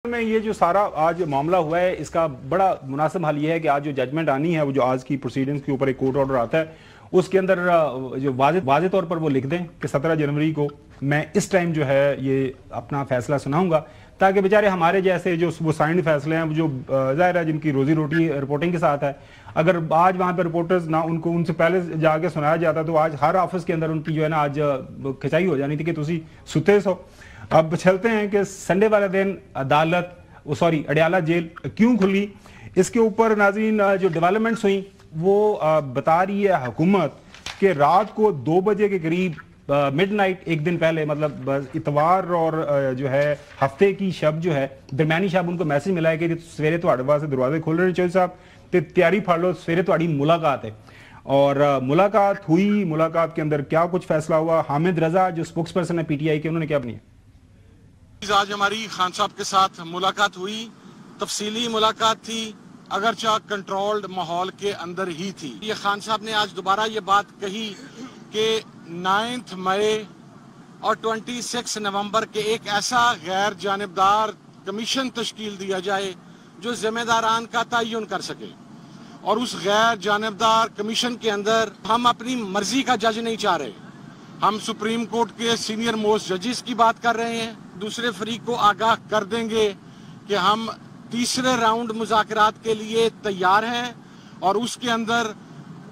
میں یہ جو سارا آج معاملہ ہوا ہے اس کا بڑا مناسب حل یہ ہے کہ آج جو ججمنٹ آنی ہے وہ جو آج کی پروسیڈنگز کے اوپر ایک کورٹ آرڈر آتا ہے اس کے اندر جو واضح طور پر وہ لکھ دیں کہ 17 جنوری کو میں اس ٹائم جو ہے یہ اپنا فیصلہ سناؤں گا تاکہ بیچارے ہمارے جیسے جو وہ سائنڈ فیصلے ہیں جو ظاہر ہے جن کی روزی روٹی رپورٹنگ کے ساتھ ہے، اگر آج وہاں پہ رپورٹرز نہ ان سے پہلے جا کے سنایا جاتا تو آج ہر آفس کے اندر ان کی جو ہے نا آج کھچائی ہو جانی تھی کہ تسی ستے سو۔ اب چلتے ہیں کہ سنڈے والے دن اڈیالہ جیل کیوں کھلی، اس کے اوپر ناظرین جو ڈیولپمنٹس ہوئیں وہ بتا رہی ہے حکومت کہ رات کو 2 بجے کے قریب مڈ نائٹ ایک دن پہلے مطلب اتوار اور جو ہے ہفتے کی شب جو ہے درمیانی شب ان کو میسج ملا ہے کہ سویرے تواڈے واسطے دروازے کھول رہے چوہدری صاحب تے تیاری پھڑ لو، سویرے تواڈی ملاقات ہے۔ اور ملاقات ہوئی، ملاقات کے اندر کیا کچھ فیصلہ ہوا، حامد رضا جو سپوکس پرسن ہے پی ٹی آئی کے، انہوں نے کیا بنی؟ آج ہماری خان صاحب کے ساتھ ملاقات ہوئی، تفصیلی ملاقات تھی، اگرچہ کنٹرولڈ ماحول کے اندر ہی تھی۔ یہ خان صاحب نے آج دوبارہ یہ بات کہی کہ 9 مئی اور 26 نومبر کے ایک ایسا غیر جانبدار کمیشن تشکیل دیا جائے جو ذمہ داران کا تعین کر سکے، اور اس غیر جانبدار کمیشن کے اندر ہم اپنی مرضی کا جج نہیں چاہ رہے، ہم سپریم کورٹ کے سینئر موسٹ ججز کی بات کر رہے ہیں، دوسرے فریق کو آگاہ کر دیں گے کہ ہم تیسرے راؤنڈ مذاکرات کے لیے تیار ہیں، اور اس کے اندر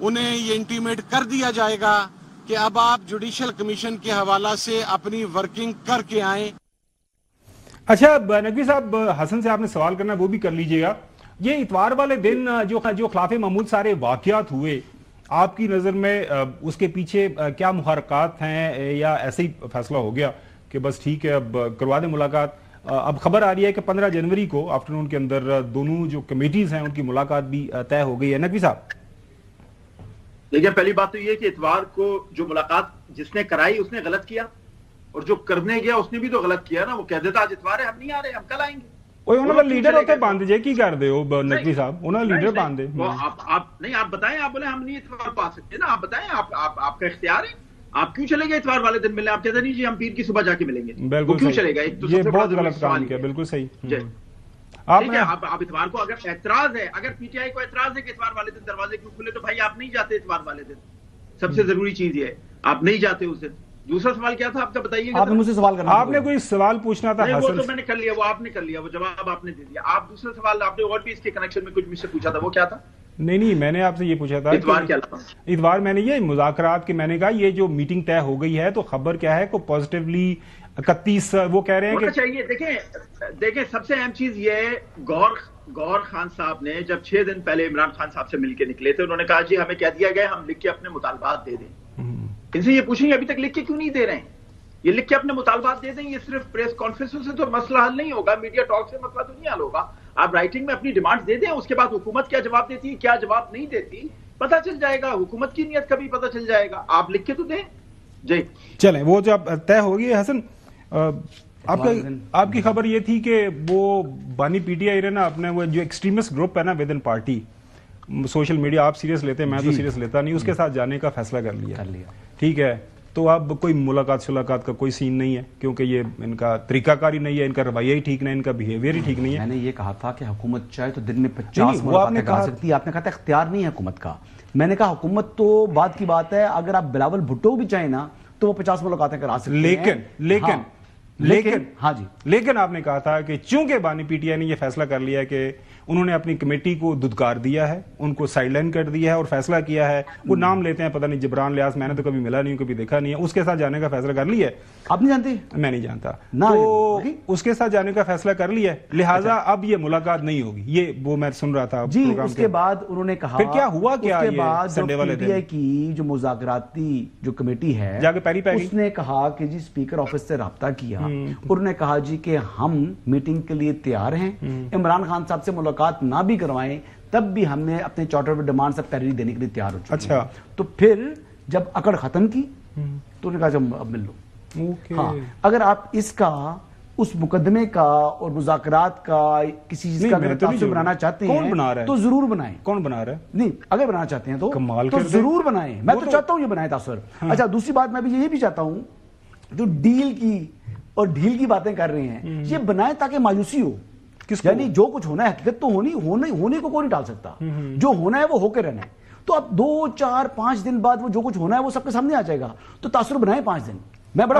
انہیں یہ انٹیمیٹ کر دیا جائے گا کہ اب آپ جوڈیشل کمیشن کے حوالہ سے اپنی ورکنگ کر کے آئیں۔ اچھا نقوی صاحب، حسن سے آپ نے سوال کرنا وہ بھی کر لیجئے گا، یہ اتوار والے دن جو خلاف معمول سارے واقعات ہوئے آپ کی نظر میں اس کے پیچھے کیا محرکات ہیں یا ایسے ہی فیصلہ ہو گیا کہ بس ٹھیک ہے اب کروا دیں ملاقات؟ اب خبر آ رہی ہے کہ 15 جنوری کو آفٹرنون کے اندر دونوں جو کمیٹیز ہیں ان کی ملاقات بھی طے ہو گئی ہے۔ نقوی صاحب دیکھیں، پہلی بات تو یہ کہ اتوار کو جو ملاقات جس نے کرائی اس نے غلط کیا، اور جو کرنے گیا اس نے بھی تو غلط کیا نا۔ وہ کہہ دیتا آج اتوار ہے ہم نہیں آ رہے، ہم کل آئیں گے۔ انہوں نے لیڈر ہوتے باندھ جے کی کر دے ہو نقوی صاحب، انہوں نے لیڈر باندھ دے۔ آپ بتائیں، آپ بولے ہم نہیں اتوار کو آ سکتے نا، آپ بتائیں، آپ کا اختیار ہے، آپ کیوں چلے گئے اتوار والے دن ملنے؟ آپ کہتے نہیں جی ہم پیر کی صبح جا کے ملیں گے، بالکل کیوں چلے گئے؟ یہ بہت غلط کام کیا، بالکل صحیح۔ آپ اتوار کو اگر اعتراض ہے، اگر پی ٹی آئی کو اعتراض ہے کہ اتوار والے دن دروازے کیوں کھلے، تو بھائی آپ نہیں جاتے اتوار والے دن، سب سے ضروری چیز یہ ہے آپ نہیں جاتے اس دن۔ دوسرا سوال کیا تھا آپ کا بتائیے؟ آپ نے مجھ سے سوال کرنا، آپ نے کوئی سوال پوچھنا تھا؟ وہ تو میں نے کر لیا، وہ آپ نے کر لیا، وہ جواب آپ نے دے دیا۔ آپ دوسرا سوال آپ نے اور بھی اس کے کنیکشن میں کچھ مجھ سے پوچھا تھا، وہ کیا تھا؟ نہیں میں نے آپ سے یہ پوچھا تھا اتوار میں نے یہ مذاکرات کے، میں نے کہا یہ جو میٹنگ طے ہو گئی ہے تو خبر کیا ہے کو پازیٹیولی 31 وہ کہہ رہے ہیں کہ چاہیے۔ دیکھیں سب سے اہم چیز یہ ہے، گور خان صاحب نے جب 6 دن پہلے عمران خان صاحب سے مل کے نکلے تھے، انہوں نے کہا جی ہمیں کہہ دیا گیا ہم لکھ کے اپنے مطالبات دے دیں۔ ان سے یہ پوچھیں ابھی تک لکھ کے کیوں نہیں دے رہے ہیں؟ یہ لکھ کے اپنے مطالبات دے دیں، یہ صرف پریس کانفرنسوں سے تو مسئلہ حل نہیں ہوگا، میڈیا ٹاک سے مسئلہ تو نہیں حل ہوگا۔ آپ رائٹنگ میں اپنی ڈیمانڈ دے دیں، اس کے بعد حکومت کیا جواب دیتی ہے، کیا جواب نہیں دیتی، پتہ چل جائے گا، حکومت کی نیت کا بھی پتہ چل جائے گا۔ آپ لکھ کے تو دیں جی۔ چلیں وہ جب طے ہوگی۔ حسن آپ کی خبر یہ تھی کہ وہ بانی پی ٹی آئی رہے نا اپنے وہ جو ایکسٹریمسٹ گروپ ہے نا with in party, social media آپ سیریس لیتے ہیں، میں تو سیریس لیتا نہیں، اس کے ساتھ جانے کا فیصلہ کر لیا، ٹھیک ہے؟ تو اب کوئی ملاقات کا کوئی سین نہیں ہے کیونکہ یہ ان کا طریقہ کار ہی نہیں ہے، ان کا رویہ ہی ٹھیک نہیں، ان کا بیہیویئر ہی ٹھیک نہیں ہے۔ میں نے یہ کہا تھا کہ حکومت چاہے تو دن میں 50 ملاقاتیں کرا سکتی ہے، آپ نے کہا تھا اختیار نہیں ہے حکومت کا۔ میں نے کہا حکومت تو بات کی بات ہے، اگر آپ بلاول بھٹو بھی چاہیں نا تو وہ 50 ملاقاتیں کرا سکتے ہیں، لیکن آپ نے کہا تھا کہ چونکہ بانی پی ٹی آئی نے یہ فیصلہ کر لیا کہ انہوں نے اپنی کمیٹی کو دھتکار دیا ہے، ان کو سائیڈ لائن کر دیا ہے اور فیصلہ کیا ہے، وہ نام لیتے ہیں پتہ نہیں جبران لیاس، میں نے تو کبھی ملا نہیں ہوں، کبھی دیکھا نہیں ہے، اس کے ساتھ جانے کا فیصلہ کر لیا ہے۔ آپ نہیں جانتے؟ میں نہیں جانتا، تو اس کے ساتھ جانے کا فیصلہ کر لیا ہے، لہٰذا اب یہ ملاقات نہیں ہوگی، یہ وہ میں سن رہا تھا جی۔ اس کے بعد انہوں نے کہا، پھر کیا ہوا، کیا اس کے بعد سنڈے والے پی ٹی آئی کی جو مذاکراتی جو کمیٹی ہے جا کے پیری پہ اس نے کہا کہ جی اسپیکر آفس سے رابطہ کیا، انہوں نے کہا جی کہ ہم میٹنگ کے لیے تیار ہیں، عمران خان صاحب سے ملاقات نہ بھی کروائیں تب بھی ہم نے اپنے چارٹر پر ڈیمانڈ سے پیروی دینے کے لیے تیار ہو چکے ہیں۔ تو پھر جب اکڑ ختم کی تو انہوں نے کہا جب اب مل لو۔ ہاں، اگر آپ اس کا اس مقدمے کا اور مذاکرات کا کسی چیز کا اگر تاثر بنانا چاہتے ہیں تو ضرور بنائیں۔ کون بنا رہا ہے؟ نہیں، اگر بنانا چاہتے ہیں تو ضرور بنائیں، میں تو چاہتا ہوں یہ بنائیں تاثر۔ اچھا، دوسری بات میں بھی یہ بھی چاہتا ہوں جو ڈیل کی اور ڈھیل کی باتیں کر رہے ہیں یہ بنائیں تاکہ مایوسی ہو، یعنی جو کچھ ہونا ہے حقیقت تو ہونے کو کوئی نہیں ٹال سکتا، جو ہونا ہے وہ ہو کے رہنا ہے. تو اب 2 4 5 دن بعد وہ جو کچھ ہونا ہے وہ سب کے سامنے آ جائے گا، تو تاثر بنائیں 5 دن. میں بڑا